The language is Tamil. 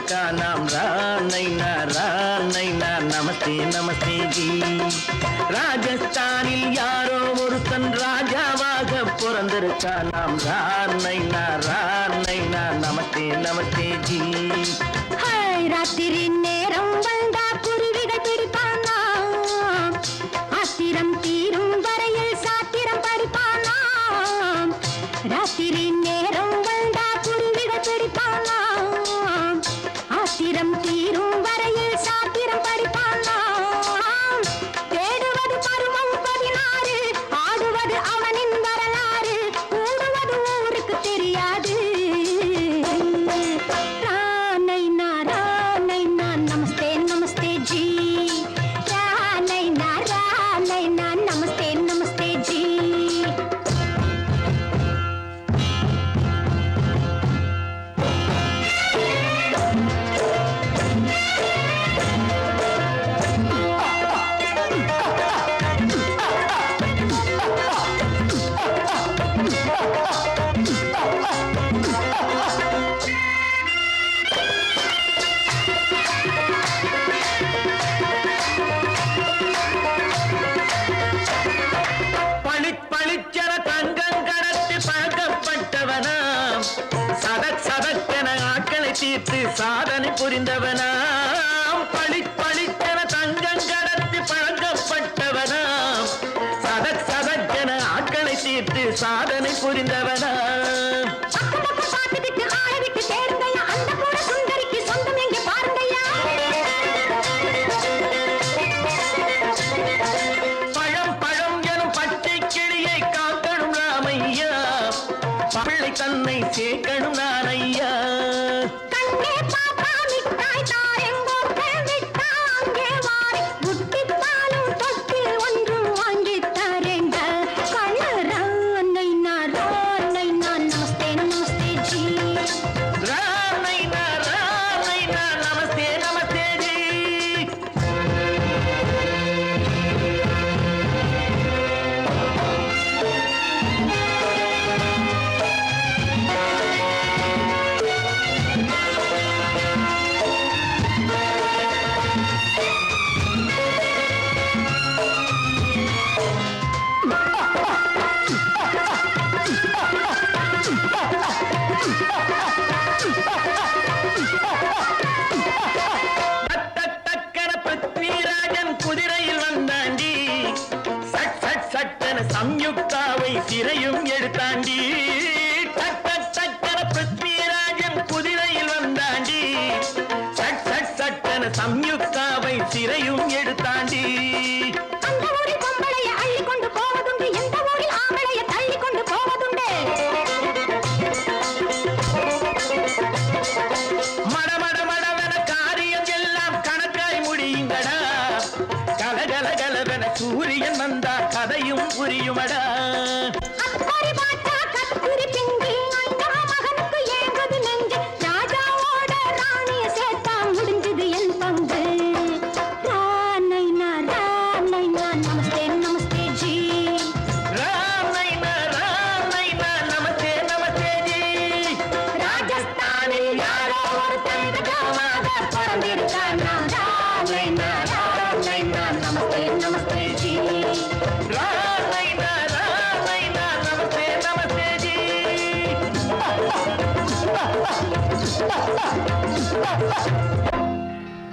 பிறந்திருக்கா நாம் ராணைனா நமஸ்தே நமஸ்தே ஜி. ராஜஸ்தானில் யாரோ ஒருத்தன் ராஜாவாக பிறந்திருக்கா நாம் ராணைனா நமஸ்தே நமஸ்தே ஜி. ராத்திரி நேரம் வந்தா குருவிகள் பிடிப்பானா, ஆத்திரம் தீரும் வரையில் சாத்திரம் படிப்பானா. ராத்திரி நேரம் வந்தா குருவிகள் பிடிப்பானா, ஆத்திரம் தீரும் வரையில் சாத்திரம் படிப்பானா. தேடுவது பருவம் 16, ஆடுவது அவனின் வரலாறு, கூடுவது ஊருக்கு தெரியாது. நமஸ்தே நமஸ்தே ஜி. நமஸ்தே நமஸ்தே ஜி. பளிச்சென தங்கம் கடத்தி பழக்கப்பட்டவனாம், சதக்கென ஆட்களை தீர்த்து சாதனை புரிந்தவனாம். பளிச்சென தங்கம் கடத்தி பழக்கப்பட்டவனாம், சதக்கென ஆட்களை தீர்த்து சாதனை புரிந்தவனாம். பள்ளை தன்னை சேர்க்கணும் நான் ஐயா. கண்ணே பாப்பா மிட்டாய் தாரெங்கோ கேள்விட்டா அங்கே வாரி புட்டிப்பாலும் தொட்டு ஒன்று வாங்கி தரேங்க. கண்ணு ராணைனா நமஸ்தே நமஸ்தே ஜி. ராணைனா நமஸ்தே நமஸ்தே ஜி. குதிரையில் வந்தாண்டி, சட்டென சம்யுக்தாவை சிறையும் எடுத்தாண்டி. பிருத்விராஜன் குதிரையில் வந்தாண்டி, சட்டென சம்யுக்தாவை சிறையும் எடுத்தாண்டி. அந்த ஊரில் பொம்பளைய அள்ளி கொண்டு போவதுண்டு, எந்த ஊரில் ஆம்பளைய தள்ளி கொண்டு போவதுண்டு. மடமடவென காரியம் எல்லாம் கணக்காய் முடியுங்கடா, கலகலகலவென சூரியன் வந்தா கதையும் புரியுமடா. அக்கறை பாட்டா கத்திரி பிங்கி அந்த மகனுக்கு ஏங்குது நெஞ்சு, ராஜாவோட ராணிய சேர்த்தா முடிஞ்சது என் பங்கு. ராணைனா நமஸ்தே நமஸ்தே ஜி. ராணைனா நமஸ்தே நமஸ்தே ஜி. ராஜஸ்தானில் யாரோ ஒருத்தன் ராஜாவாக பிறந்திருக்கானா, ராணைனா நமஸ்தே நமஸ்தே ஜி. ராணைனா நமஸ்தே நமஸ்தே ஜி.